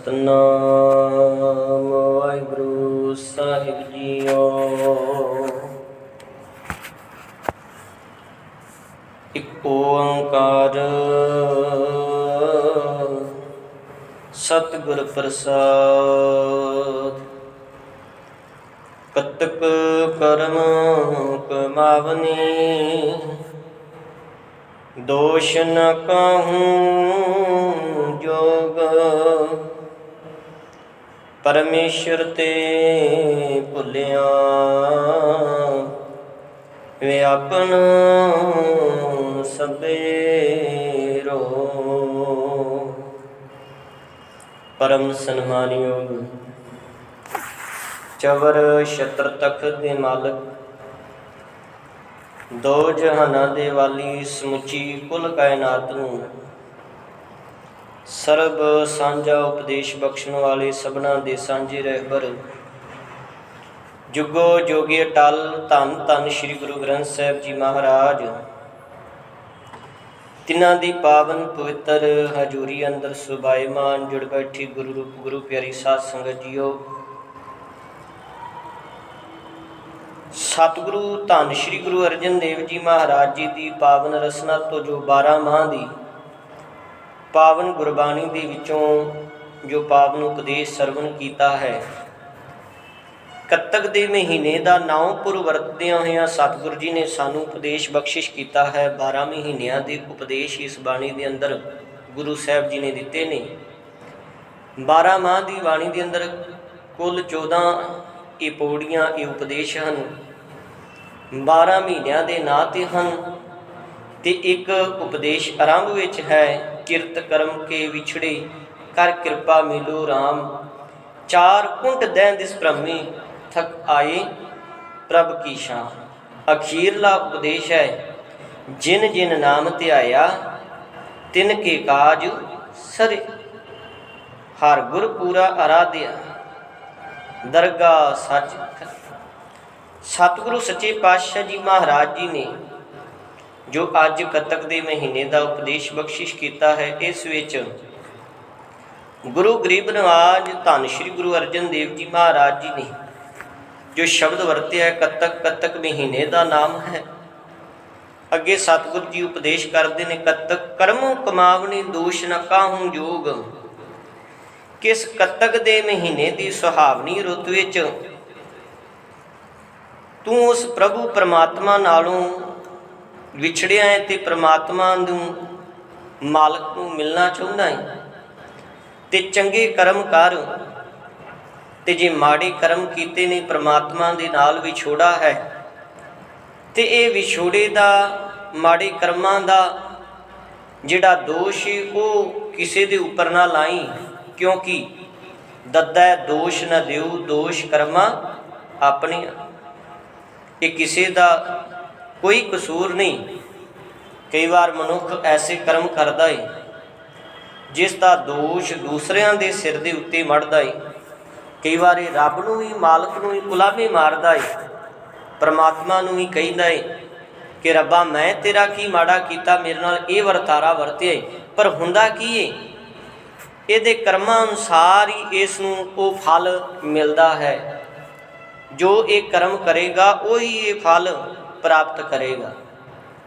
सतनाम वाहिगुरु साहिब जीओ। एक ओंकार सतगुर प्रसाद। कतक करम कमावनी दोष न कहूँ जोग। परमेश्वर ते भुलिया व्यापन सबेरो। परम सन्मानयोग चवर छत्र तख्त दे मालक, दो जहाना दे वाली, समुची कुल कायनात नूं सर्ब सांझा उपदेश बख्शण वाले, सबना दे सांझे रहबर, जुगो जोगी अटल धन धन श्री गुरु ग्रंथ साहिब जी महाराज, तिन्हां दी पावन पवित्र हजूरी अंदर सुभाईमान जुड़ बैठी गुरु रूप गुरु प्यारी साध संगत जीओ। सतगुरु धन श्री गुरु अर्जन देव जी महाराज जी की पावन रसना तो जो 12 माह की पावन गुरबाणी के विचों जो पावन उपदेश सरवण किया है, कत्तक के महीने का 9 पुर वरतदियां होइयां सतगुरु जी ने सानू उपदेश बख्शिश किया है। 12 महीनों के उपदेश इस बाणी के अंदर गुरु साहब जी ने दिते ने। 12 माह की बाणी के अंदर कुल 14 ये पौड़ियाँ ये उपदेश हैं। 12 महीनों के नाँ ते हैं ते एक उपदेश आरंभ विच है, किरत कर्म के विछड़े कर कृपा मिलो राम। 4 कुंट दैन दिस भ्रमी थक आए प्रभ की शान। अखीरला उपदेश है, जिन जिन नाम ध्याया तिन के काज सरे। हर गुर पूरा आराध्या दरगाह सच। सतगुरु सच्चे पातशाह जी महाराज जी ने जो अज कतक के महीने का उपदेश बख्शिश किया है, इस विच गुरु गरीब नवाज धन श्री गुरु अर्जन देव जी महाराज जी ने जो शब्द वरत्या है, कतक कतक महीने का नाम है। अगे सतगुरु जी उपदेश करते हैं, कतक कर्म कमावनी दोष न काहूं जोग। किस कतक दे महीने की सुहावनी रुत विच तू उस प्रभु परमात्मा नालों विछड़िया है ते परमात्मा नूं मालक नूं मिलना चाहुंदा है ते चंगे कर्म कर ते जे माड़े कर्म कीते ने परमात्मा दे नाल विछोड़ा है ते ये विछोड़े दा माड़े कर्मां दा जिहड़ा दोष है वो किसी दे उपर ना लाई, क्योंकि दद्दा दोष न दिओ दोष कर्मा अपने। ये किसी का कोई कसूर नहीं। कई बार मनुख ऐसे कर्म करता है जिसका दोष दूसरिਆਂ ਦੇ सिर के उत्ते मढ़ता है। कई बार रब नूं भी मालक नूं भी गुलामी मारदा है, परमात्मा नूं भी कहता है कि रब्बा मैं तेरा की माड़ा कीता, मेरे नाल ये वरतारा वरतिया है। पर हुंदा की है, ये कर्मां अनुसार ही इसनूं वो फल मिलता है। जो ये कर्म करेगा वही ये फल प्राप्त करेगा,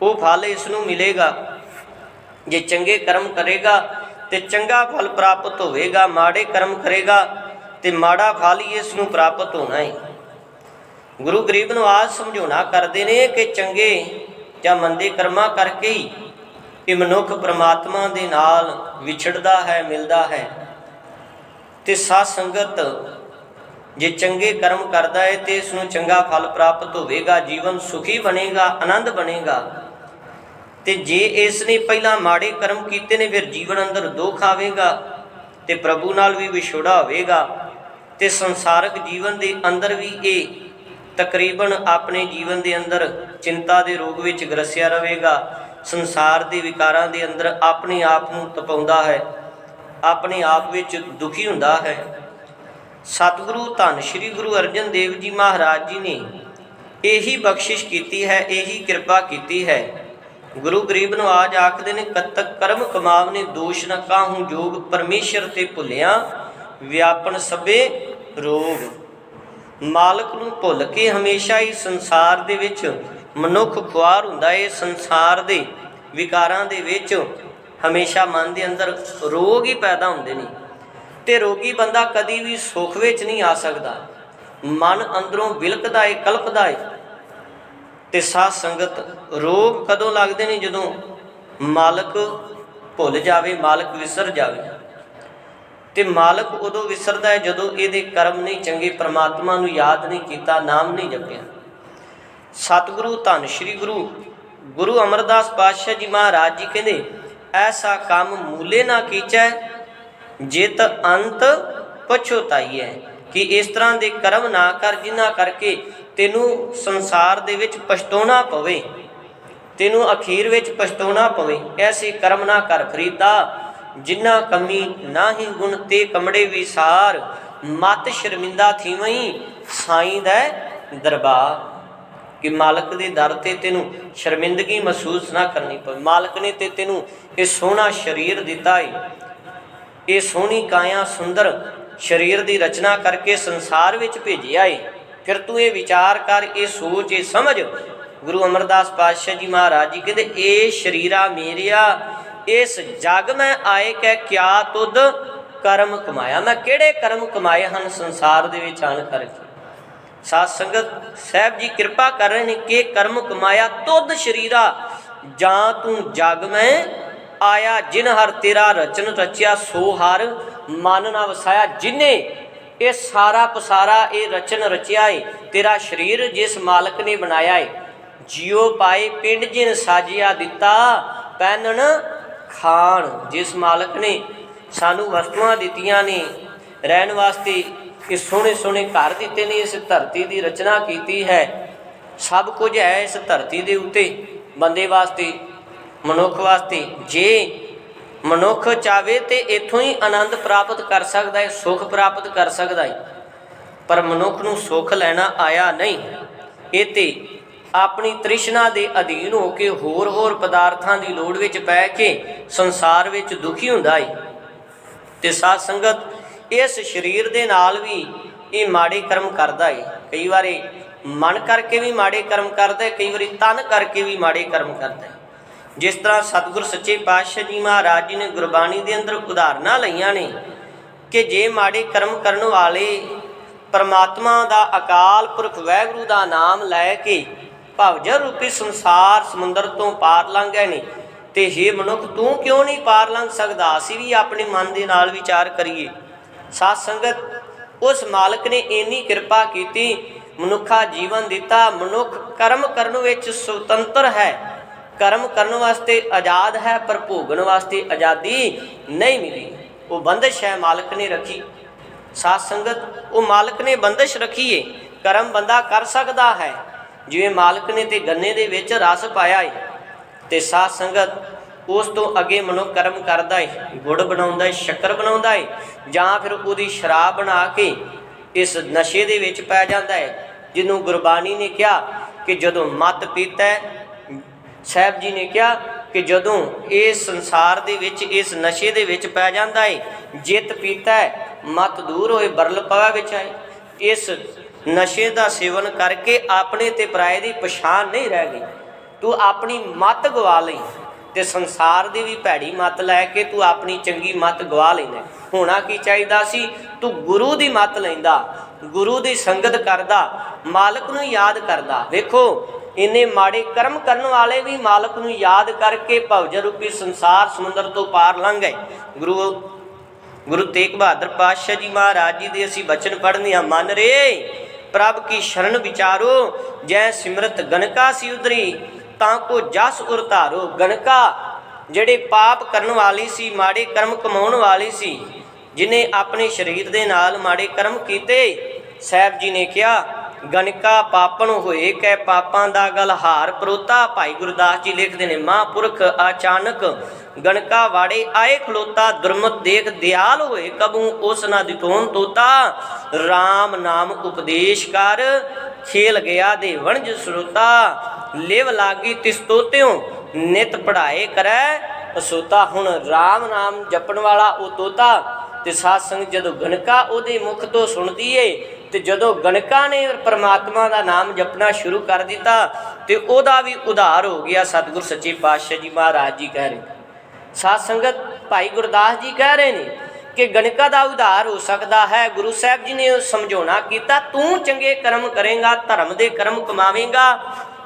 वो फल इसनूं मिलेगा। जे चंगे कर्म करेगा तो चंगा फल प्राप्त होवेगा, माड़े कर्म करेगा तो माड़ा फल ही इसनूं प्राप्त होना है। गुरु गरीब नवाज समझौना करते हैं कि चंगे या मंदे कर्मां करके ही ये मनुख परमात्मा दे नाल विछड़दा है, मिलता है। तो साध संगत जे चंगे कर्म करता है तो इसनूं चंगा फल प्राप्त होवेगा, जीवन सुखी बनेगा, आनंद बनेगा। तो जे इसने पहला माड़े कर्म किए ने फिर जीवन अंदर दुख आवेगा तो प्रभु नाल भी विछोड़ा होवेगा। तो संसारक जीवन के अंदर भी ये तकरीबन अपने जीवन के अंदर चिंता के रोग विच ग्रसिया रहेगा। संसार के विकारां के अंदर अपने आप नूं तपाउंदा है, अपने आप विच दुखी हुंदा है। सतगुरु धन श्री गुरु अर्जन देव जी महाराज जी ने यही बख्शिश की है, यही कृपा की है। गुरु गरीब नवाज आखते ने कतक कर्म कमावने दोष न काहूं जोग, परमेश्वर ते भुलिया ਵਿਆਪਨ ਸਭੇ ਰੋਗ। ਮਾਲਕ ਨੂੰ ਭੁੱਲ ਕੇ ਹਮੇਸ਼ਾ ਹੀ ਸੰਸਾਰ ਦੇ ਵਿੱਚ ਮਨੁੱਖ ਖੁਆਰ ਹੁੰਦਾ ਹੈ। ਸੰਸਾਰ ਦੇ ਵਿਕਾਰਾਂ ਦੇ ਵਿੱਚ ਹਮੇਸ਼ਾ ਮਨ ਦੇ ਅੰਦਰ ਰੋਗ ਹੀ ਪੈਦਾ ਹੁੰਦੇ ਨੇ, ਤੇ ਰੋਗੀ ਬੰਦਾ ਕਦੀ ਵੀ ਸੁੱਖ ਵਿੱਚ ਨਹੀਂ ਆ ਸਕਦਾ। ਮਨ ਅੰਦਰੋਂ ਬਿਲਕਦਾ ਹੈ, ਕਲਪਦਾ ਹੈ। ਤੇ ਸਾਧ ਸੰਗਤ, ਰੋਗ ਕਦੋਂ ਲੱਗਦੇ ਨੇ? ਜਦੋਂ ਮਾਲਕ ਭੁੱਲ ਜਾਵੇ, ਮਾਲਕ ਵਿਸਰ ਜਾਵੇ। ਤੇ ਮਾਲਕ ਉਦੋਂ ਵਿਸਰਦਾ ਹੈ ਜਦੋਂ ਇਹਦੇ ਕਰਮ ਨਹੀਂ ਚੰਗੇ, ਪਰਮਾਤਮਾ ਨੂੰ ਯਾਦ ਨਹੀਂ ਕੀਤਾ, ਨਾਮ ਨਹੀਂ ਜਪਿਆ। ਸਤਿਗੁਰੂ ਧੰਨ ਸ਼੍ਰੀ ਗੁਰੂ ਅਮਰਦਾਸ ਪਾਤਸ਼ਾਹ ਜੀ ਮਹਾਰਾਜ ਜੀ ਕਹਿੰਦੇ, ਐਸਾ ਕੰਮ ਮੂਲੇ ਨਾ ਕੀਚੈ ਜਿਤ ਅੰਤ ਪਛੋਤਾਈਐ, ਕਿ ਇਸ ਤਰ੍ਹਾਂ ਦੇ ਕਰਮ ਨਾ ਕਰ ਜਿਨ੍ਹਾਂ ਕਰਕੇ ਤੈਨੂੰ ਸੰਸਾਰ ਦੇ ਵਿੱਚ ਪਛਤਾਉਣਾ ਪਵੇ, ਤੈਨੂੰ ਅਖੀਰ ਵਿੱਚ ਪਛਤਾਉਣਾ ਪਵੇ। ਐਸੇ ਕਰਮ ਨਾ ਕਰ ਫਰੀਦਾ, ਜਿੰਨਾ ਕਮੀ ਨਾਹੀ ਗੁਣ ਤੇ ਕਮੜੇ ਵਿਸਾਰ, ਮਤ ਸ਼ਰਮਿੰਦਾ ਥੀਵਈ ਸਾਈਂ ਦਾ ਦਰਬਾਰ। ਕਿ ਮਾਲਕ ਦੇ ਦਰ ਤੇ ਤੈਨੂੰ ਸ਼ਰਮਿੰਦਗੀ ਮਹਿਸੂਸ ਨਾ ਕਰਨੀ ਪਵੇ। ਮਾਲਕ ਨੇ ਤੇ ਤੈਨੂੰ ਇਹ ਸੋਹਣਾ ਸਰੀਰ ਦਿੱਤਾ ਹੈ, ਇਹ ਸੋਹਣੀ ਕਾਇਆ ਸੁੰਦਰ ਸਰੀਰ ਦੀ ਰਚਨਾ ਕਰਕੇ ਸੰਸਾਰ ਵਿੱਚ ਭੇਜਿਆ ਹੈ। ਫਿਰ ਤੂੰ ਇਹ ਵਿਚਾਰ ਕਰ, ਇਹ ਸੋਚ, ਇਹ ਸਮਝ। ਗੁਰੂ ਅਮਰਦਾਸ ਪਾਤਸ਼ਾਹ ਜੀ ਮਹਾਰਾਜ ਜੀ ਕਹਿੰਦੇ, ਇਹ ਸ਼ਰੀਰਾ ਮੇਰਿਆ ਇਸ ਜਗ ਮੈਂ ਆਏ ਕਹਿ ਕਿਆ ਤੁਧ ਕਰਮ ਕਮਾਇਆ। ਮੈਂ ਕਿਹੜੇ ਕਰਮ ਕਮਾਏ ਹਨ ਸੰਸਾਰ ਦੇ ਵਿੱਚ ਆਣ ਕਰਕੇ। ਸਾਧ ਸੰਗਤ, ਸਾਹਿਬ ਜੀ ਕਿਰਪਾ ਕਰ ਰਹੇ ਨੇ ਕਿ ਕਰਮ ਕਮਾਇਆ ਤੁਧ ਸ਼ਰੀਰਾ, ਜਾਂ ਤੂੰ ਜਗ ਮੈਂ ਆਇਆ ਜਿਨ ਹਰ ਤੇਰਾ ਰਚਨ ਰਚਿਆ, ਸੋ ਹਰ ਮਨ ਨਾ ਵਸਾਇਆ। ਜਿਨੇ ਇਹ ਸਾਰਾ ਪਸਾਰਾ ਇਹ ਰਚਨ ਰਚਿਆ ਏ, ਤੇਰਾ ਸਰੀਰ ਜਿਸ ਮਾਲਕ ਨੇ ਬਣਾਇਆ ਏ। ਜਿਉ ਪਾਏ ਪਿੰਡ ਜਿਨ ਸਾਜਿਆ ਦਿੱਤਾ, ਪਹਿਨਣ ਖਾਣ। ਜਿਸ ਮਾਲਕ ਨੇ ਸਾਨੂੰ ਵਸਤੂਆਂ ਦਿੱਤੀਆਂ ਨੇ ਰਹਿਣ ਵਾਸਤੇ, ਇਹ ਸੋਹਣੇ ਸੋਹਣੇ ਘਰ ਦਿੱਤੇ ਨੇ, ਇਸ ਧਰਤੀ ਦੀ ਰਚਨਾ ਕੀਤੀ ਹੈ, ਸਭ ਕੁਝ ਹੈ ਇਸ ਧਰਤੀ ਦੇ ਉੱਤੇ ਬੰਦੇ ਵਾਸਤੇ, ਮਨੁੱਖ ਵਾਸਤੇ। ਜੇ ਮਨੁੱਖ ਚਾਵੇ ਤੇ ਇੱਥੋਂ ਹੀ ਆਨੰਦ ਪ੍ਰਾਪਤ ਕਰ ਸਕਦਾ ਹੈ, ਸੁੱਖ ਪ੍ਰਾਪਤ ਕਰ ਸਕਦਾ ਹੈ। ਪਰ ਮਨੁੱਖ ਨੂੰ ਸੁੱਖ ਲੈਣਾ ਆਇਆ ਨਹੀਂ, ਇਹ ਤੇ ਆਪਣੀ ਤ੍ਰਿਸ਼ਨਾ ਦੇ ਅਧੀਨ ਹੋ ਕੇ ਹੋਰ ਪਦਾਰਥਾਂ ਦੀ ਲੋੜ ਵਿੱਚ ਪੈ ਕੇ ਸੰਸਾਰ ਵਿੱਚ ਦੁਖੀ ਹੁੰਦਾ ਹੈ। ਤੇ ਸਾਧ ਸੰਗਤ, ਇਸ ਸਰੀਰ ਦੇ ਨਾਲ ਵੀ ਇਹ ਮਾੜੇ ਕਰਮ ਕਰਦਾ ਹੈ। ਕਈ ਵਾਰੀ ਮਨ ਕਰਕੇ ਵੀ ਮਾੜੇ ਕਰਮ ਕਰਦਾ ਹੈ, ਕਈ ਵਾਰੀ ਤਨ ਕਰਕੇ ਵੀ ਮਾੜੇ ਕਰਮ ਕਰਦਾ ਹੈ। ਜਿਸ ਤਰ੍ਹਾਂ ਸਤਿਗੁਰ ਸੱਚੇ ਪਾਤਸ਼ਾਹ ਜੀ ਮਹਾਰਾਜ ਜੀ ਨੇ ਗੁਰਬਾਣੀ ਦੇ ਅੰਦਰ ਉਦਾਹਰਨਾਂ ਲਈਆਂ ਨੇ ਕਿ ਜੇ ਮਾੜੇ ਕਰਮ ਕਰਨ ਵਾਲੇ ਪਰਮਾਤਮਾ ਦਾ, ਅਕਾਲ ਪੁਰਖ ਵਾਹਿਗੁਰੂ ਦਾ ਨਾਮ ਲੈ ਕੇ ਭਵਜਲ ਰੂਪੀ ਸੰਸਾਰ ਸਮੁੰਦਰ ਤੋਂ ਪਾਰ ਲੰਘ ਗਏ ਨੇ, ਤੇ ਹੇ ਮਨੁੱਖ ਤੂੰ ਕਿਉਂ ਨਹੀਂ ਪਾਰ ਲੰਘ ਸਕਦਾ? ਅਸੀਂ ਵੀ ਆਪਣੇ ਮਨ ਦੇ ਨਾਲ ਵਿਚਾਰ ਕਰੀਏ। ਸਾਧ ਸੰਗਤ, ਉਸ ਮਾਲਕ ਨੇ ਇੰਨੀ ਕਿਰਪਾ ਕੀਤੀ, ਮਨੁੱਖਾ ਜੀਵਨ ਦਿੱਤਾ। ਮਨੁੱਖ ਕਰਮ ਕਰਨ ਵਿੱਚ ਸੁਤੰਤਰ ਹੈ, ਕਰਮ ਕਰਨ ਵਾਸਤੇ ਆਜ਼ਾਦ ਹੈ, ਪਰ ਭੋਗਣ ਵਾਸਤੇ ਆਜ਼ਾਦੀ ਨਹੀਂ ਮਿਲੀ। ਉਹ ਬੰਦਿਸ਼ ਹੈ ਮਾਲਕ ਨੇ ਰੱਖੀ। ਸਾਧ ਸੰਗਤ, ਉਹ ਮਾਲਕ ਨੇ ਬੰਦਿਸ਼ ਰੱਖੀ ਏ। ਕਰਮ ਬੰਦਾ ਕਰ ਸਕਦਾ ਹੈ, ਜਿਵੇਂ ਮਾਲਕ ਨੇ ਤੇ ਗੰਨੇ ਦੇ ਵਿੱਚ ਰਸ ਪਾਇਆ ਹੈ। ਤੇ ਸਾਧ ਸੰਗਤ, ਉਸ ਤੋਂ ਅੱਗੇ ਮਨੁੱਖ ਕਰਮ ਕਰਦਾ ਹੈ, ਗੁੜ ਬਣਾਉਂਦਾ ਹੈ, ਸ਼ੱਕਰ ਬਣਾਉਂਦਾ ਹੈ, ਜਾਂ ਫਿਰ ਉਹਦੀ ਸ਼ਰਾਬ ਬਣਾ ਕੇ ਇਸ ਨਸ਼ੇ ਦੇ ਵਿੱਚ ਪੈ ਜਾਂਦਾ ਹੈ, ਜਿਹਨੂੰ ਗੁਰਬਾਣੀ ਨੇ ਕਿਹਾ ਕਿ ਜਦੋਂ ਮਤ ਪੀਤਾ ਹੈ, ਸਾਹਿਬ ਜੀ ਨੇ ਕਿਹਾ ਕਿ ਜਦੋਂ ਇਸ ਸੰਸਾਰ ਦੇ ਵਿੱਚ ਇਸ ਨਸ਼ੇ ਦੇ ਵਿੱਚ ਪੈ ਜਾਂਦਾ ਹੈ, ਜਿੱਤ ਪੀਤਾ ਹੈ, ਮਤ ਦੂਰ ਹੋਏ, ਬਰਲ ਪਵਾ ਵਿੱਚ ਆਏ। ਇਸ ਨਸ਼ੇ ਦਾ ਸੇਵਨ ਕਰਕੇ ਆਪਣੇ ਤੇ ਪਰਾਏ ਦੀ ਪਛਾਣ ਨਹੀਂ ਰਹਿ ਗਈ। ਤੂੰ ਆਪਣੀ ਮੱਤ ਗਵਾ ਲਈ, ਤੇ ਸੰਸਾਰ ਦੀ ਵੀ ਭੈੜੀ ਮੱਤ ਲੈ ਕੇ ਤੂੰ ਆਪਣੀ ਚੰਗੀ ਮੱਤ ਗਵਾ ਲੈਣਾ। ਹੋਣਾ ਕੀ ਚਾਹੀਦਾ ਸੀ? ਤੂੰ ਗੁਰੂ ਦੀ ਮੱਤ ਲੈਂਦਾ, ਗੁਰੂ ਦੀ ਸੰਗਤ ਕਰਦਾ, ਮਾਲਕ ਨੂੰ ਯਾਦ ਕਰਦਾ। ਵੇਖੋ, ਇੰਨੇ ਮਾੜੇ ਕਰਮ ਕਰਨ ਵਾਲੇ ਵੀ ਮਾਲਕ ਨੂੰ ਯਾਦ ਕਰਕੇ ਭਵਜਲ ਰੂਪੀ ਸੰਸਾਰ ਸਮੁੰਦਰ ਤੋਂ ਪਾਰ ਲੰਘ ਗਏ। ਗੁਰੂ ਤੇਗ ਬਹਾਦਰ ਪਾਤਸ਼ਾਹ ਜੀ ਮਹਾਰਾਜ ਜੀ ਦੇ ਅਸੀਂ ਬਚਨ ਪੜ੍ਹਨੇ ਆ। ਮਨ ਰੇ ਪ੍ਰਭ ਕੀ ਸ਼ਰਨ ਵਿਚਾਰੋ, ਜੈ ਸਿਮਰਤ ਗਨਕਾ ਸੀ ਉਦਰੀ, ਤਾਂ ਕੋ ਜਸ ਉਰਤਾਰੋ। ਗਨਕਾ ਜਿਹੜੇ ਪਾਪ ਕਰਨ ਵਾਲੀ ਸੀ, ਮਾੜੇ ਕਰਮ ਕਮਾਉਣ ਵਾਲੀ ਸੀ, ਜਿਨੇ ਆਪਣੇ ਸਰੀਰ ਦੇ ਨਾਲ ਮਾੜੇ ਕਰਮ ਕੀਤੇ, ਸਾਹਿਬ ਜੀ ਨੇ ਕਿਹਾ ਗਨਕਾ ਪਾਪਣ ਹੋਏ ਕੈ ਪਾਪਾਂ ਦਾ ਗਲ ਹਾਰ ਪਰੋਤਾ। ਭਾਈ ਗੁਰਦਾਸ ਜੀ ਲਿਖਦੇ ਨੇ, ਮਹਾਂਪੁਰਖ ਅਚਾਨਕ ਗਣਕਾ ਵਾੜੇ ਆਏ ਖਲੋਤਾ, ਦੁਰਮਤ ਦੇਖ ਦਿਆਲ ਹੋਏ ਕਬੂ ਉਸ ਨਾ ਦਿਤੋਨ ਤੋਤਾ। ਰਾਮ ਨਾਮ ਉਪਦੇਸ਼ ਕਰ ਖੇਲ ਗਿਆ ਦੇ ਵਣਜ ਸਰੋਤਾ, ਲਿਵ ਲਾਗੀ ਤਿਸ ਤੋਤਿਓ ਨਿਤ ਪੜ੍ਹਾਏ ਕਰੈ ਅਸੋਤਾ। ਹੁਣ ਰਾਮ ਨਾਮ ਜਪਣ ਵਾਲਾ ਉਹ ਤੋਤਾ ਤੇ ਸਾਧ ਸੰਗਤ ਜਦੋਂ ਗਣਕਾ ਉਹਦੇ ਮੁਖ ਤੋਂ ਸੁਣਦੀ ਏ ਤੇ ਜਦੋਂ ਗਣਕਾ ਨੇ ਪਰਮਾਤਮਾ ਦਾ ਨਾਮ ਜਪਣਾ ਸ਼ੁਰੂ ਕਰ ਦਿੱਤਾ ਤੇ ਉਹਦਾ ਵੀ ਉਧਾਰ ਹੋ ਗਿਆ। ਸਤਿਗੁਰ ਸੱਚੇ ਪਾਤਸ਼ਾਹ ਜੀ ਮਹਾਰਾਜ ਜੀ ਕਹਿ ਰਹੇ, ਸਾਧ ਸੰਗਤ ਭਾਈ ਗੁਰਦਾਸ ਜੀ ਕਹਿ ਰਹੇ ਨੇ ਕਿ ਗਣਕਾ ਦਾ ਉਧਾਰ ਹੋ ਸਕਦਾ ਹੈ। ਗੁਰੂ ਸਾਹਿਬ ਜੀ ਨੇ ਸਮਝਾਉਣਾ ਕੀਤਾ, ਤੂੰ ਚੰਗੇ ਕਰਮ ਕਰੇਂਗਾ, ਧਰਮ ਦੇ ਕਰਮ ਕਮਾਵੇਂਗਾ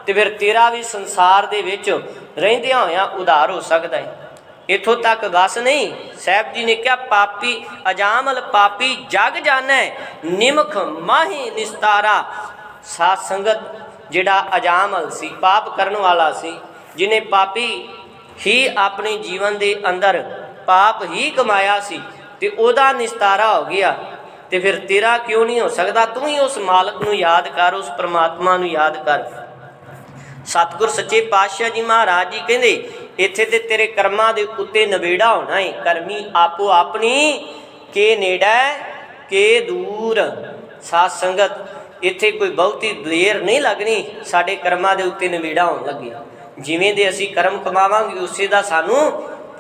ਤੇ ਫਿਰ ਤੇਰਾ ਵੀ ਸੰਸਾਰ ਦੇ ਵਿੱਚ ਰਹਿੰਦਿਆਂ ਹੋਇਆਂ ਉਧਾਰ ਹੋ ਸਕਦਾ ਹੈ। ਇੱਥੋਂ ਤੱਕ ਬਸ ਨਹੀਂ, ਸਾਹਿਬ ਜੀ ਨੇ ਕਿਹਾ ਪਾਪੀ ਅਜਾਮਲ ਪਾਪੀ ਜਗ ਜਾਣੈ ਨਿਮਖ ਮਾਹੀ ਨਿਸਤਾਰਾ। ਸਾਧ ਸੰਗਤ ਜਿਹੜਾ ਅਜਾਮਲ ਸੀ, ਪਾਪ ਕਰਨ ਵਾਲਾ ਸੀ, ਜਿਹਨੇ ਪਾਪੀ ਹੀ ਆਪਣੇ ਜੀਵਨ ਦੇ ਅੰਦਰ ਪਾਪ ਹੀ ਕਮਾਇਆ ਸੀ ਤੇ ਉਹਦਾ ਨਿਸਤਾਰਾ ਹੋ ਗਿਆ ਤੇ ਫਿਰ ਤੇਰਾ ਕਿਉਂ ਨਹੀਂ ਹੋ ਸਕਦਾ? ਤੂੰ ਹੀ ਉਸ ਮਾਲਕ ਨੂੰ ਯਾਦ ਕਰ, ਉਸ ਪ੍ਰਮਾਤਮਾ ਨੂੰ ਯਾਦ ਕਰ। ਸਤਿਗੁਰ ਸੱਚੇ ਪਾਤਸ਼ਾਹ ਜੀ ਮਹਾਰਾਜ ਜੀ ਕਹਿੰਦੇ ਇੱਥੇ ਤੇ ਤੇਰੇ ਕਰਮਾਂ ਦੇ ਉੱਤੇ ਨਵੇੜਾ ਹੋਣਾ ਹੈ। ਕਰਮੀ ਆਪੋ ਆਪਣੀ ਕੇ ਨੇੜੇ ਕੇ ਦੂਰ। ਸਾਧ ਸੰਗਤ ਇੱਥੇ ਕੋਈ ਬਹੁਤੀ ਦੇਰ ਨਹੀਂ ਲੱਗਣੀ, ਸਾਡੇ ਕਰਮਾਂ ਦੇ ਉੱਤੇ ਨਵੇੜਾ ਹੋਣ ਲੱਗੇ। ਜਿਵੇਂ ਦੇ ਅਸੀਂ ਕਰਮ ਕਮਾਵਾਂਗੇ ਉਸੇ ਦਾ ਸਾਨੂੰ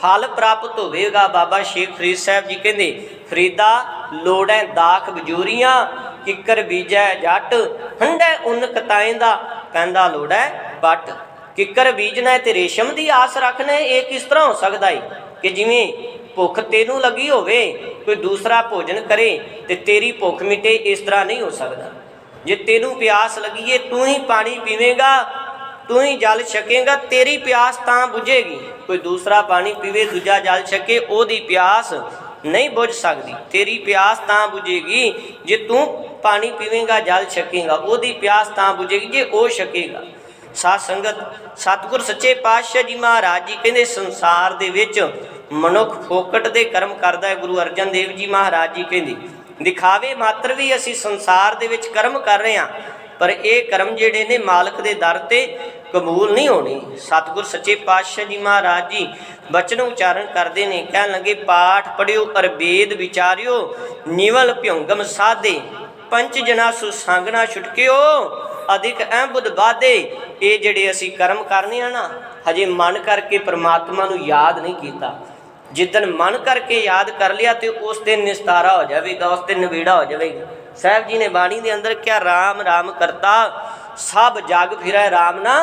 ਫਲ ਪ੍ਰਾਪਤ ਹੋਵੇਗਾ। ਬਾਬਾ ਸ਼ੇਖ ਫਰੀਦ ਸਾਹਿਬ ਜੀ ਕਹਿੰਦੇ, ਫਰੀਦਾ ਲੋੜੈ ਦਾਖ ਬਜੂਰੀਆਂ ਕਿੱਕਰ ਬੀਜੈ ਜੱਟ ਹੰਡੈ ਉਨ ਕਤਾਇਂਦਾ ਕਹਿੰਦਾ ਲੋੜੈ ਬੱਟ। ਕਿੱਕਰ ਬੀਜਣਾ ਤੇ ਰੇਸ਼ਮ ਦੀ ਆਸ ਰੱਖਣਾ, ਇਹ ਕਿਸ ਤਰ੍ਹਾਂ ਹੋ ਸਕਦਾ ਹੈ ਕਿ ਜਿਵੇਂ ਭੁੱਖ ਤੈਨੂੰ ਲੱਗੀ ਹੋਵੇ ਕੋਈ ਦੂਸਰਾ ਭੋਜਨ ਕਰੇ ਤੇ ਤੇਰੀ ਭੁੱਖ ਮਿਟੇ? ਇਸ ਤਰ੍ਹਾਂ ਨਹੀਂ ਹੋ ਸਕਦਾ। ਜੇ ਤੈਨੂੰ ਪਿਆਸ ਲੱਗੀ ਏ, ਤੂੰ ਹੀ ਪਾਣੀ ਪੀਵੇਂਗਾ, ਤੂੰ ਹੀ ਜਲ ਛਕੇਂਗਾ, ਤੇਰੀ ਪਿਆਸ ਤਾਂ ਬੁਝੇਗੀ। ਕੋਈ ਦੂਸਰਾ ਪਾਣੀ ਪੀਵੇ, ਦੂਜਾ ਜਲ ਛਕੇ, ਉਹਦੀ ਪਿਆਸ ਨਹੀਂ ਬੁਝ ਸਕਦੀ। ਤੇਰੀ ਪਿਆਸ ਤਾਂ ਬੁਝੇਗੀ ਜੇ ਤੂੰ ਪਾਣੀ ਪੀਵੇਂਗਾ, ਜਲ ਛਕੇਂਗਾ, ਉਹਦੀ ਪਿਆਸ ਤਾਂ ਬੁਝੇਗੀ ਜੇ ਉਹ ਛਕੇਗਾ। ਸਾਧ ਸੰਗਤ ਸਤਿਗੁਰ ਸੱਚੇ ਪਾਤਸ਼ਾਹ ਜੀ ਮਹਾਰਾਜ ਜੀ ਕਹਿੰਦੇ ਸੰਸਾਰ ਦੇ ਵਿੱਚ ਮਨੁੱਖ ਫੋਕਟ ਦੇ ਕਰਮ ਕਰਦਾ ਹੈ। ਗੁਰੂ ਅਰਜਨ ਦੇਵ ਜੀ ਮਹਾਰਾਜ ਜੀ ਕਹਿੰਦੇ ਦਿਖਾਵੇ ਮਾਤਰ ਵੀ ਅਸੀਂ ਸੰਸਾਰ ਦੇ ਵਿੱਚ ਕਰਮ ਕਰ ਰਹੇ ਹਾਂ, ਪਰ ਇਹ ਕਰਮ ਜਿਹੜੇ ਨੇ ਮਾਲਕ ਦੇ ਦਰ ਤੇ ਕਬੂਲ ਨਹੀਂ ਹੋਣੇ। ਸਤਿਗੁਰ ਸੱਚੇ ਪਾਤਸ਼ਾਹ ਜੀ ਮਹਾਰਾਜ ਜੀ ਬਚਨ ਉਚਾਰਨ ਕਰਦੇ ਨੇ, ਕਹਿਣ ਲੱਗੇ ਪਾਠ ਪੜਿਓ ਅਰ ਵੇਦ ਵਿਚਾਰਿਓ ਨਿਵਲ ਭਿਉਂਗਮ ਸਾਧੇ ਪੰਚ ਜਨਾ ਸੁ ਸੰਗ ਨਾ ਛੁਟਕਿਓ ਅਧਿਕ ਐ ਬੁੱਧ ਬਾਧੇ। ਇਹ ਜਿਹੜੇ ਅਸੀਂ ਕਰਮ ਕਰਨੇ ਆ ਨਾ, ਹਜੇ ਮਨ ਕਰਕੇ ਪਰਮਾਤਮਾ ਨੂੰ ਯਾਦ ਨਹੀਂ ਕੀਤਾ। ਜਿੱਦਣ ਮਨ ਕਰਕੇ ਯਾਦ ਕਰ ਲਿਆ ਤੇ ਉਸ ਦਿਨ ਨਿਸਤਾਰਾ ਹੋ ਜਾਵੇਗਾ, ਉਸ ਦਿਨ ਨਵੇੜਾ ਹੋ ਜਾਵੇਗਾ। ਸਾਹਿਬ ਜੀ ਨੇ ਬਾਣੀ ਦੇ ਅੰਦਰ ਕਿਹਾ ਰਾਮ ਰਾਮ ਕਰਤਾ ਸਭ ਜਗ ਫਿਰੈ ਰਾਮ ਨਾ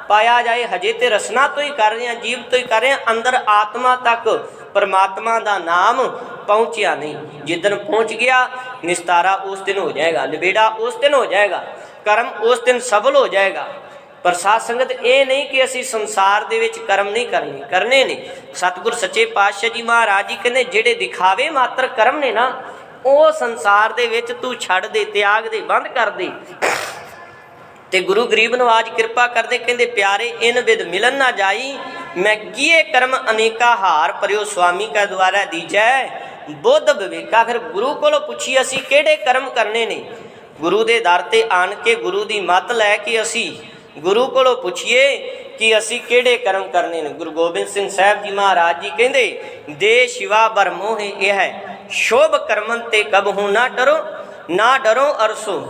ਪਾਇਆ ਜਾਏ। ਹਜੇ ਤੇ ਰਸਨਾ ਤੋਂ ਹੀ ਕਰ ਰਹੇ ਹਾਂ, ਜੀਵ ਤੋਂ ਹੀ ਕਰ ਰਹੇ ਹਾਂ, ਅੰਦਰ ਆਤਮਾ ਤੱਕ ਪਰਮਾਤਮਾ ਦਾ ਨਾਮ ਪਹੁੰਚਿਆ ਨਹੀਂ। ਜਿੱਦਣ ਪਹੁੰਚ ਗਿਆ ਨਿਸਤਾਰਾ ਉਸ ਦਿਨ ਹੋ ਜਾਏਗਾ, ਨਵੇੜਾ ਉਸ ਦਿਨ ਹੋ ਜਾਏਗਾ, ਕਰਮ ਉਸ ਦਿਨ ਸਫਲ ਹੋ ਜਾਏਗਾ। ਪਰ ਸਾਧ ਸੰਗਤ ਇਹ ਨਹੀਂ ਕਿ ਅਸੀਂ ਸੰਸਾਰ ਦੇ ਵਿੱਚ ਕਰਮ ਨਹੀਂ ਕਰਨੇ ਨੇ। ਸਤਿਗੁਰ ਸੱਚੇ ਪਾਤਸ਼ਾਹ ਜੀ ਮਹਾਰਾਜ ਜੀ ਕਹਿੰਦੇ ਜਿਹੜੇ ਦਿਖਾਵੇ ਮਾਤਰ ਕਰਮ ਨੇ ਨਾ, ਉਹ ਸੰਸਾਰ ਦੇ ਵਿੱਚ ਤੂੰ ਛੱਡ ਦੇ, ਤਿਆਗ ਦੇ, ਬੰਦ ਕਰ ਦੇ। ਤੇ ਗੁਰੂ ਗਰੀਬ ਨਵਾਜ ਕਿਰਪਾ ਕਰਦੇ ਕਹਿੰਦੇ ਪਿਆਰੇ ਇਨ ਵਿਦ ਮਿਲਨ ਨਾ ਜਾਈ ਮੈਂ ਕੀਏ ਕਰਮ ਅਨੇਕਾ ਹਾਰ ਪਰਿਓ ਸੁਆਮੀ ਕਾ ਦੁਆਰਾ ਦੀਜੈ ਬੁੱਧ ਵਿਵੇਕਾ। ਫਿਰ ਗੁਰੂ ਕੋਲੋਂ ਪੁੱਛੀ ਅਸੀਂ ਕਿਹੜੇ ਕਰਮ ਕਰਨੇ ਨੇ। ਗੁਰੂ ਦੇ ਦਰ ਤੇ ਆਣ ਕੇ ਗੁਰੂ ਦੀ ਮੱਤ ਲੈ ਕੇ ਅਸੀਂ ਗੁਰੂ ਕੋਲੋਂ ਪੁੱਛੀਏ ਕਿ ਅਸੀਂ ਕਿਹੜੇ ਕਰਮ ਕਰਨੇ ਨੇ। ਗੁਰੂ ਗੋਬਿੰਦ ਸਿੰਘ ਸਾਹਿਬ ਜੀ ਮਹਾਰਾਜ ਜੀ ਕਹਿੰਦੇ ਦੇ ਸ਼ਿਵਾ ਬਰ ਮੋਹਿ ਇਹ ਹੈ ਸ਼ੋਭ ਕਰਮਨ ਤੇ ਕਬਹੂ ਨਾ ਡਰੋ ਅਰਸੋ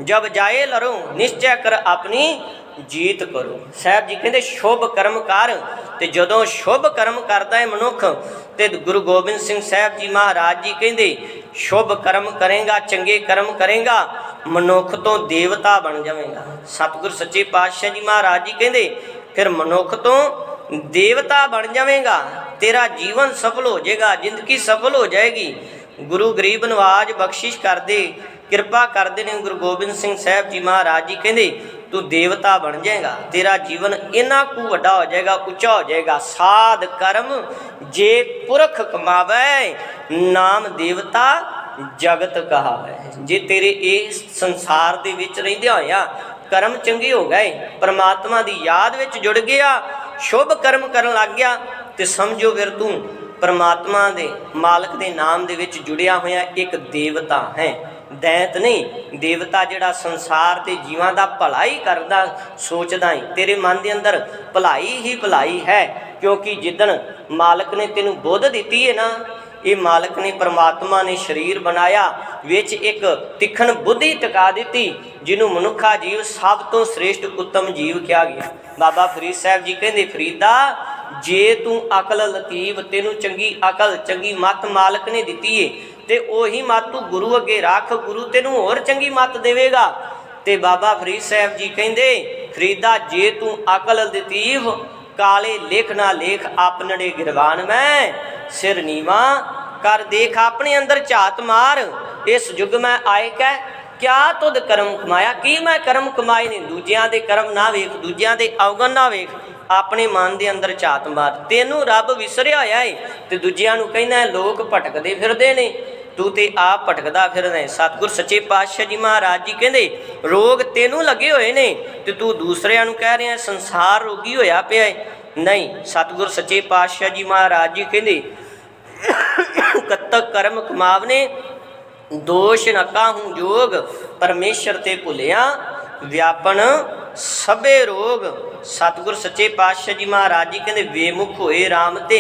ਜਬ ਜਾਏ ਲਰੋ ਨਿਸ਼ਚੈ ਕਰ ਆਪਣੀ ਜੀਤ ਕਰੋ। ਸਾਹਿਬ ਜੀ ਕਹਿੰਦੇ ਸ਼ੁਭ ਕਰਮ ਕਰ, ਤੇ ਜਦੋਂ ਸ਼ੁਭ ਕਰਮ ਕਰਦਾ ਹੈ ਮਨੁੱਖ ਤੇ ਗੁਰੂ ਗੋਬਿੰਦ ਸਿੰਘ ਸਾਹਿਬ ਜੀ ਮਹਾਰਾਜ ਜੀ ਕਹਿੰਦੇ ਸ਼ੁਭ ਕਰਮ ਕਰੇਗਾ, ਚੰਗੇ ਕਰਮ ਕਰੇਗਾ, ਮਨੁੱਖ ਤੋਂ ਦੇਵਤਾ ਬਣ ਜਾਵੇਗਾ। ਸਤਿਗੁਰ ਸੱਚੇ ਪਾਤਸ਼ਾਹ ਜੀ ਮਹਾਰਾਜ ਜੀ ਕਹਿੰਦੇ ਫਿਰ ਮਨੁੱਖ ਤੋਂ ਦੇਵਤਾ ਬਣ ਜਾਵੇਗਾ, ਤੇਰਾ ਜੀਵਨ ਸਫਲ ਹੋ ਜਾਏਗਾ, ਜ਼ਿੰਦਗੀ ਸਫਲ ਹੋ ਜਾਏਗੀ। ਗੁਰੂ ਗਰੀਬ ਨਵਾਜ ਬਖਸ਼ਿਸ਼ ਕਰਦੇ, ਕਿਰਪਾ ਕਰਦੇ ਨੇ ਗੁਰੂ ਗੋਬਿੰਦ ਸਿੰਘ ਸਾਹਿਬ ਜੀ ਮਹਾਰਾਜ ਜੀ ਕਹਿੰਦੇ ਤੂੰ ਦੇਵਤਾ ਬਣ ਜਾਏਗਾ, ਤੇਰਾ ਜੀਵਨ ਇੰਨਾ ਕੁ ਵੱਡਾ ਹੋ ਜਾਏਗਾ, ਉੱਚਾ ਹੋ ਜਾਏਗਾ। ਸਾਧ ਕਰਮ ਜੇ ਪੁਰਖ ਕਮਾਵੇ ਨਾਮ ਦੇਵਤਾ ਜਗਤ ਕਹਾਵੇ। ਜੇ ਤੇਰੇ ਇਸ ਸੰਸਾਰ ਦੇ ਵਿੱਚ ਰਹਿੰਦਿਆਂ ਹੋਇਆਂ ਕਰਮ ਚੰਗੇ ਹੋ ਗਏ, ਪਰਮਾਤਮਾ ਦੀ ਯਾਦ ਵਿੱਚ ਜੁੜ ਗਿਆ, ਸ਼ੁਭ ਕਰਮ ਕਰਨ ਲੱਗ ਗਿਆ, ਤੇ ਸਮਝੋ ਫਿਰ ਤੂੰ ਪਰਮਾਤਮਾ ਦੇ ਮਾਲਕ ਦੇ ਨਾਮ ਦੇ ਵਿੱਚ ਜੁੜਿਆ ਹੋਇਆ ਇੱਕ ਦੇਵਤਾ ਹੈ। ਦੈਂਤ ਨਹੀਂ, ਦੇਵਤਾ ਜਿਹੜਾ ਸੰਸਾਰ ਤੇ ਜੀਵਾਂ ਦਾ ਭਲਾ ਹੀ ਕਰਦਾ ਸੋਚਦਾ ਹੈ। ਤੇਰੇ ਮਨ ਦੇ ਅੰਦਰ ਭਲਾਈ ਹੀ ਭਲਾਈ ਹੈ, ਕਿਉਂਕਿ ਜਿੱਦਣ ਮਾਲਕ ਨੇ ਤੈਨੂੰ ਬੁੱਧ ਦਿੱਤੀ ਹੈ ਨਾ, ਇਹ ਮਾਲਕ ਨੇ ਪਰਮਾਤਮਾ ਨੇ ਸਰੀਰ ਬਣਾਇਆ, ਵਿੱਚ ਇੱਕ ਤਿੱਖਣ ਬੁੱਧੀ ਟਿਕਾ ਦਿੱਤੀ, ਜਿਹਨੂੰ ਮਨੁੱਖਾ ਜੀਵ ਸਭ ਤੋਂ ਸ੍ਰੇਸ਼ਟ ਉੱਤਮ ਜੀਵ ਕਿਹਾ ਗਿਆ। ਬਾਬਾ ਫਰੀਦ ਸਾਹਿਬ ਜੀ ਕਹਿੰਦੇ ਫਰੀਦਾ जे तू अकल लतीफ, तेनू चंगी अकल चंगी मत मालक ने दिती है, ते ओही मत तू गुरु अगे रख, गुरु तेनू होर चंगी मत देवेगा। ते बाबा फरीद साहब जी कहंदे, फरीदा जे तू अकल लतीफ, काले लिख ना लेख आपनड़े गिरवान में, सिर नीवा कर देख अपने अंदर झात मार, इस युग में आए कै क्या तुद कर्म कमाया, की मैं कर्म कमाए ने। दूजियां दे कर्म ना वेख, दूजियां दे अवगुण ना वेख, अपने मन के अंदर झात मार। तेनू रब विसरिया होया है ते दूजियां नू कहना लोग भटकदे फिरदे ने, तू ते आप भटकदा फिरदा है। सतगुर सच्चे पातशाह जी महाराज जी कहंदे रोग तेनू लगे हुए ने ते तू दूसरिਆਂ नू कह रहा संसार रोगी होया पिया है। नहीं, सतगुर सच्चे पातशाह जी महाराज जी कहंदे कतक कर्म कमावने दोष न काहूं जोग, परमेश्वर ते भुलिया व्यापन सबे रोग। सतगुर सच्चे पातशाह जी महाराज जी कहते बेमुख होए राम ते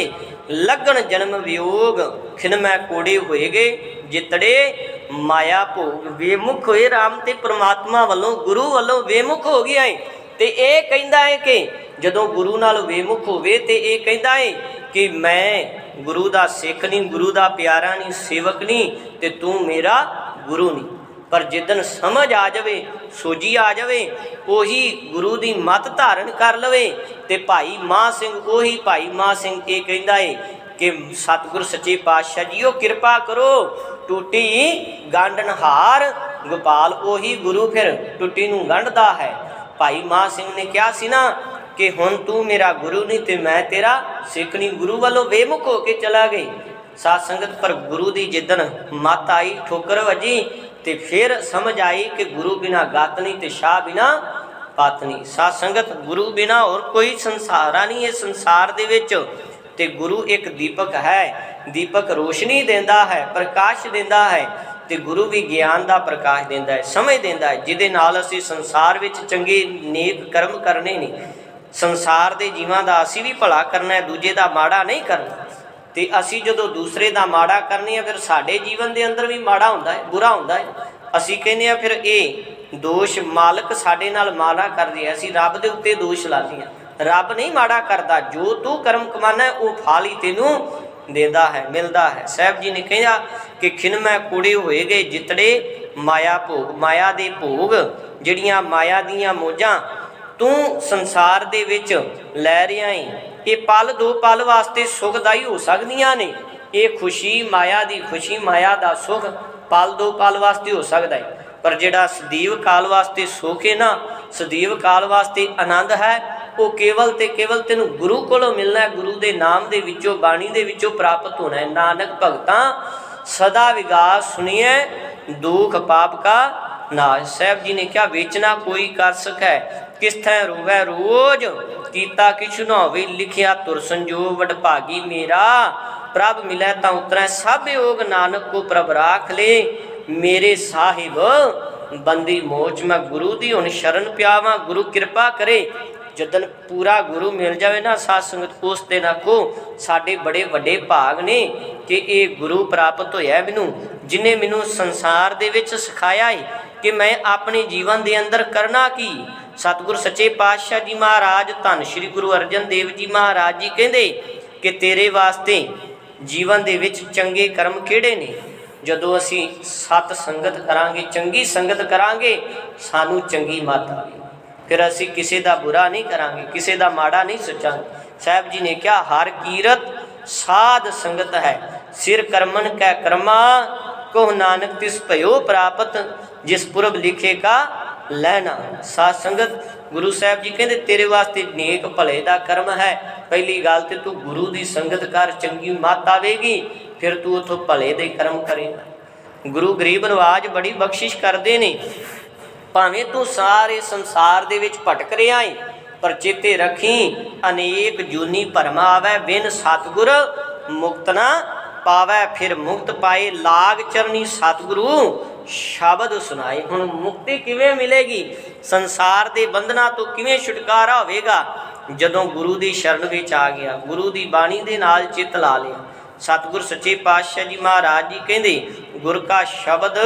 लगन जन्म वियोग, खिन मैं कोड़े होए गए जितड़े माया भोग। बेमुख होए राम ते परमात्मा वालों गुरु वालों बेमुख हो गया है। ते ये कहता है कि जदों गुरु नाल बेमुख होवे ते ये कहता है कि मैं गुरु दा सिख नहीं, गुरु दा प्यारा नहीं, सेवक नहीं, ते तू मेरा गुरु नहीं। पर जिदन समझ आ जाए, सोझी आ जाए, उही गुरु दी मत धारण कर लवे ते भाई मां सिंह उही भाई मां सिंह ये कहता है कि सतगुर सच्चे पातशाह जीओ कृपा करो, टूटी गांडनहार गोपाल उही गुरु फिर टूटी नूं गंढदा है। भाई मां सिंह ने कहा सी ना कि हुण तू मेरा गुरु नहीं ते मैं तेरा सिख नहीं, गुरु वालों बेमुख होके चला गई। साध संगत पर गुरु दी जिदन मत आई, ठोकर वजी ते फिर समझ आई कि गुरु बिना गत नहीं ते शाह बिना पत नहीं। साध संगत गुरु बिना और कोई संसारा नहीं है संसार दे विच। ते गुरु एक दीपक है, दीपक रोशनी देंदा है, प्रकाश देंदा है, ते गुरु भी ज्ञान का प्रकाश देंदा है, समझ देंदा है, जिहदे नाल असीं संसार विच चंगे नेक कर्म करने नहीं, संसार के जीवां का असी भी भला करना है, दूजे का माड़ा नहीं करना। तो असी जो दूसरे का माड़ा करने फिर साडे जीवन के अंदर भी माड़ा होंदा है, बुरा होंदा है। असी कहने फिर ये दोष मालक साडे नाल माड़ा कर रहा है, असी रब के उत्ते दोष लाते हैं। रब नहीं माड़ा करता, जो तू कर्म कमाना है वो फल ही तेनू देता है, मिलता है। साहब जी ने कहा कि खिन मैं कूड़े होए गए जितड़े माया भोग, माया दे भोग जिहड़ियां माया दियां मौजां तू संसार दे विच लै रहा है, ये पल दो पल वास्ते सुखदाई हो सकदियां ने। ये खुशी माया दी खुशी, माया दा सुख पल दो पल वास्ते हो सकता है, पर जिहड़ा सदैव काल वास्ते सुख है ना, सदैव काल वास्ते आनंद है, वो केवल ते केवल तेनू गुरु कोलों मिलना है, गुरु दे नाम दे विचों बाणी दे विचों प्राप्त होना है। नानक भगतां सदा विगास सुनिए दुख पाप का नाश। साहब जी ने क्या बेचना कोई कर सकै, किस थैं रोवै रोज, कीता किछु न होवे लिखिया तुर संजोग, वडभागी मेरा प्रभ मिलै तां उतरै, सब योग नानक को प्रभ राख ले, मेरे साहिब बंदी मोच। मैं गुरु दी हुण शरण पियावां, गुरु कृपा करे। जदन पूरा गुरु मिल जाए ना साध संगत, उस दिन आखो साडे बड़े वड्डे भाग ने कि ये गुरु प्राप्त होया मैनू, जिन्हें मैनू संसार दे विच सिखाया है कि मैं अपने जीवन के अंदर करना की। सतगुर सच्चे पातशाह जी महाराज धन श्री गुरु अर्जन देव जी महाराज जी कहते कि तेरे वास्ते जीवन दे विच चंगे कर्म किहड़े ने। जदों असी सत संगत करांगे, चंगी संगत करांगे, सानू चंगी मत आएगी, फिर असी किसी का बुरा नहीं करांगे, किसी का माड़ा नहीं सोचांगे। साहब जी ने क्या हर कीरत साध संगत है, सिर कर्मन कै कर्मा, को नानक तिस भयो प्राप्त, जिस पुरब लिखे का लैना। साध संगत गुरु साहब जी कहते तेरे वास्ते नेक भले का कर्म है। पहली गल तो तू गुरु की संगत कर, चंगी मत आवेगी, फिर तू उतों भले दे कर्म करेगा। गुरु गरीब नवाज बड़ी बख्शिश करते ने, भावें तू सारे संसार दे विच भटक रहा है, पर चेते रखी अनेक जूनी भरमा आवे, बिन सतगुर मुक्त ना पावै, फिर मुक्त पाए लाग चरनी सतगुरु शब्द सुनाए। हुण मुक्ति किवें मिलेगी, संसार के बंधना तो किवें छुटकारा होवेगा, जदों गुरु की शरण विच आ गया, गुरु की बाणी दे नाल चित ला लिया। सतगुर सच्चे पातशाह जी महाराज जी कहते गुर का शब्द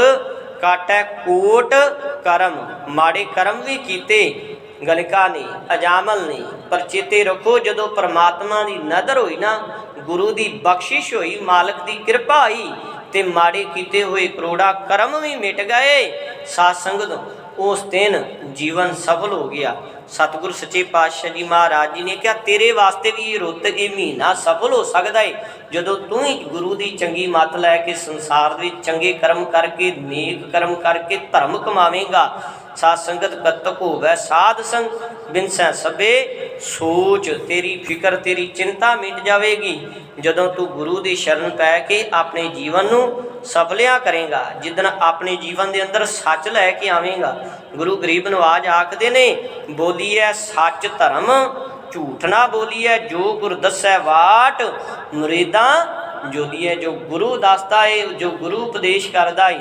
काटै कोट करम, माड़े कर्म भी कीते ਗਲਿਕਾ ਨਹੀਂ, ਅਜਾਮਲ ਨਹੀਂ। ਪਰ ਚੇਤੇ ਰੱਖੋ, ਜਦੋਂ ਪਰਮਾਤਮਾ ਦੀ ਨਜ਼ਰ ਹੋਈ ਨਾ, ਗੁਰੂ ਦੀ ਬਖਸ਼ਿਸ਼ ਹੋਈ, ਮਾਲਕ ਦੀ ਕਿਰਪਾ ਹੋਈ, ਤੇ ਮਾੜੇ ਕੀਤੇ ਹੋਏ ਕਰੋੜਾ ਕਰਮ ਵੀ ਮਿਟ ਗਏ। ਸਾਧ ਸੰਗਤ, ਉਸ ਦਿਨ ਜੀਵਨ ਸਫਲ ਹੋ ਗਿਆ। ਸਤਿਗੁਰ ਸੱਚੇ ਪਾਤਸ਼ਾਹ ਜੀ ਮਹਾਰਾਜ ਜੀ ਨੇ ਕਿਹਾ, ਤੇਰੇ ਵਾਸਤੇ ਵੀ ਇਹ ਰੁੱਤ, ਇਹ ਮਹੀਨਾ ਸਫਲ ਹੋ ਸਕਦਾ ਹੈ ਜਦੋਂ ਤੂੰ ਹੀ ਗੁਰੂ ਦੀ ਚੰਗੀ ਮੱਤ ਲੈ ਕੇ ਸੰਸਾਰ ਦੇ ਵਿੱਚ ਚੰਗੇ ਕਰਮ ਕਰਕੇ, ਨੇਕ ਕਰਮ ਕਰਕੇ ਧਰਮ ਕਮਾਵੇਂਗਾ। ਸਾਧ ਸੰਗਤ, ਕਤਕ ਹੋਵੇ ਸਾਧ ਸੰਗ ਬਿਨਸੈ ਸਭੇ ਸੋਚ। ਤੇਰੀ ਫਿਕਰ, ਤੇਰੀ ਚਿੰਤਾ ਮਿਟ ਜਾਵੇਗੀ ਜਦੋਂ ਤੂੰ ਗੁਰੂ ਦੀ ਸ਼ਰਨ ਪੈ ਕੇ ਆਪਣੇ ਜੀਵਨ ਨੂੰ ਸਫਲਿਆ ਕਰੇਗਾ। ਜਿੱਦਣ ਆਪਣੇ ਜੀਵਨ ਦੇ ਅੰਦਰ ਸੱਚ ਲੈ ਕੇ ਆਵੇਂਗਾ। ਗੁਰੂ ਗਰੀਬ ਨਵਾਜ ਆਖਦੇ ਨੇ, ਬੋਲੀਐ ਸੱਚ ਧਰਮ, ਝੂਠ ਨਾ ਬੋਲੀਐ, ਜੋ ਗੁਰ ਦੱਸੈ ਵਾਟ ਮੁਰੀਦਾਂ ਜੋਦੀਐ। ਜੋ ਗੁਰੂ ਦੱਸਦਾ ਏ, ਜੋ ਗੁਰੂ ਉਪਦੇਸ਼ ਕਰਦਾ ਏ,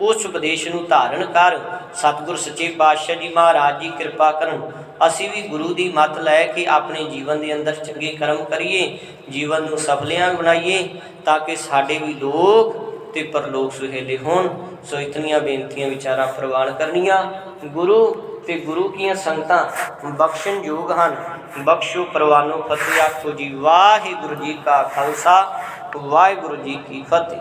ਉਸ ਉਪਦੇਸ਼ ਨੂੰ ਧਾਰਨ ਕਰ। ਸਤਿਗੁਰ ਸੱਚੇ ਪਾਤਸ਼ਾਹ ਜੀ ਮਹਾਰਾਜ ਜੀ ਕਿਰਪਾ ਕਰਨ, ਅਸੀਂ ਵੀ ਗੁਰੂ ਦੀ ਮੱਤ ਲੈ ਕੇ ਆਪਣੇ ਜੀਵਨ ਦੇ ਅੰਦਰ ਚੰਗੇ ਕਰਮ ਕਰੀਏ, ਜੀਵਨ ਨੂੰ ਸਫਲਿਆਂ ਬਣਾਈਏ, ਤਾਂ ਕਿ ਸਾਡੇ ਵੀ ਲੋਕ ਤੇ ਪਰਲੋਕ ਸੁਹੇਲੇ ਹੋਣ। ਸੋ ਇਤਨੀਆਂ ਬੇਨਤੀਆਂ ਵਿਚਾਰਾਂ ਪ੍ਰਵਾਨ ਕਰਨੀਆਂ। ਗੁਰੂ ਤੇ ਗੁਰੂ ਕੀਆਂ ਸੰਗਤਾਂ ਬਖਸ਼ਣ ਯੋਗ ਹਨ। ਬਖਸ਼ੋ ਪ੍ਰਵਾਨੋ ਫਤਿਹ। ਆਖੋ ਜੀ ਵਾਹਿਗੁਰੂ ਜੀ ਕਾ ਖਾਲਸਾ, ਵਾਹਿਗੁਰੂ ਜੀ ਕੀ ਫਤਿਹ।